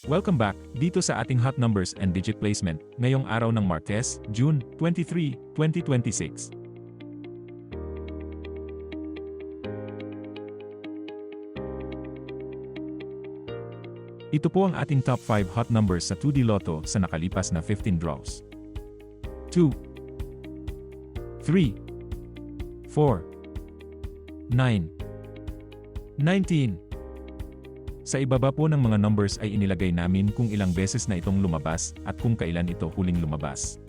Welcome back dito sa ating hot numbers and digit placement ngayong araw ng Martes, June 23, 2026. Ito po ang ating top 5 hot numbers sa 2D Lotto sa nakalipas na 15 draws. 2, 3, 4, 9, 19. Sa ibaba po ng mga numbers ay inilagay namin kung ilang beses na itong lumabas at kung kailan ito huling lumabas.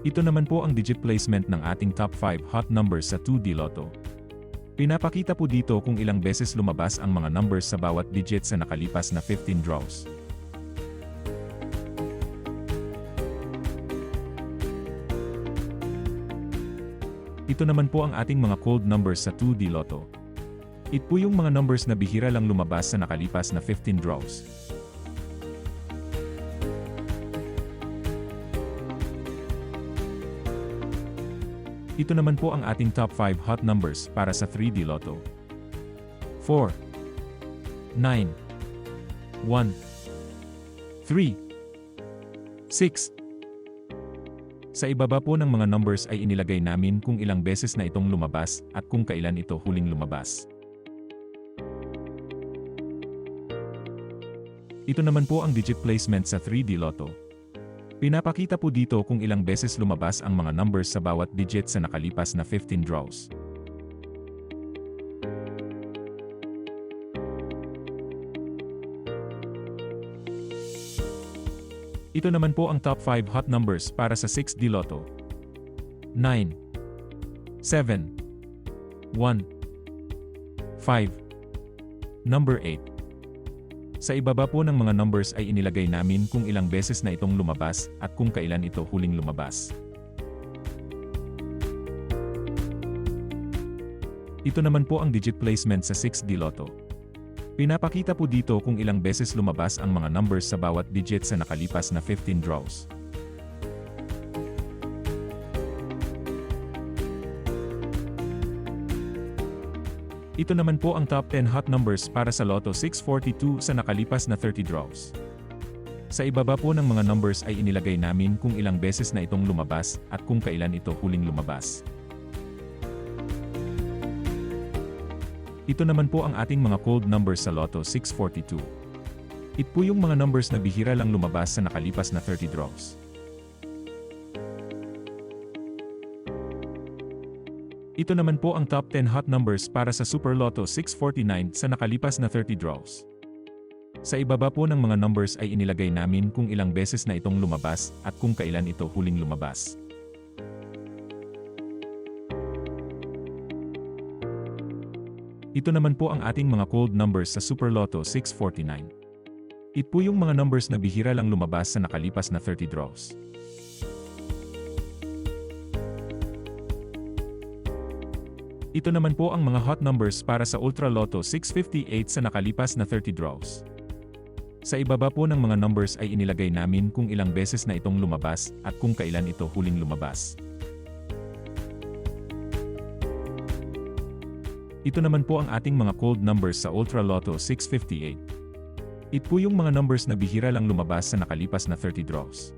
Ito naman po ang digit placement ng ating top 5 hot numbers sa 2D Lotto. Pinapakita po dito kung ilang beses lumabas ang mga numbers sa bawat digit sa nakalipas na 15 draws. Ito naman po ang ating mga cold numbers sa 2D Lotto. Ito po yung mga numbers na bihira lang lumabas sa nakalipas na 15 draws. Ito naman po ang ating top 5 hot numbers para sa 3D Lotto. 4, 9, 1, 3, 6. Sa ibaba po ng mga numbers ay inilagay namin kung ilang beses na itong lumabas at kung kailan ito huling lumabas. Ito naman po ang digit placement sa 3D Lotto. Pinapakita po dito kung ilang beses lumabas ang mga numbers sa bawat digit sa nakalipas na 15 draws. Ito naman po ang top 5 hot numbers para sa 6D Lotto. 9, 7, 1, 5, number 8. Sa ibaba po ng mga numbers ay inilagay namin kung ilang beses na itong lumabas at kung kailan ito huling lumabas. Ito naman po ang digit placement sa 6D Lotto. Pinapakita po dito kung ilang beses lumabas ang mga numbers sa bawat digit sa nakalipas na 15 draws. Ito naman po ang top 10 hot numbers para sa Lotto 642 sa nakalipas na 30 draws. Sa ibaba po ng mga numbers ay inilagay namin kung ilang beses na itong lumabas at kung kailan ito huling lumabas. Ito naman po ang ating mga cold numbers sa Lotto 642. Ito po yung mga numbers na bihira lang lumabas sa nakalipas na 30 draws. Ito naman po ang top 10 hot numbers para sa Super Lotto 649 sa nakalipas na 30 draws. Sa ibaba po ng mga numbers ay inilagay namin kung ilang beses na itong lumabas at kung kailan ito huling lumabas. Ito naman po ang ating mga cold numbers sa Super Lotto 649. Ito po yung mga numbers na bihira lang lumabas sa nakalipas na 30 draws. Ito naman po ang mga hot numbers para sa Ultra Lotto 658 sa nakalipas na 30 draws. Sa ibaba po ng mga numbers ay inilagay namin kung ilang beses na itong lumabas at kung kailan ito huling lumabas. Ito naman po ang ating mga cold numbers sa Ultra Lotto 658. Ito po yung mga numbers na bihira lang lumabas sa nakalipas na 30 draws.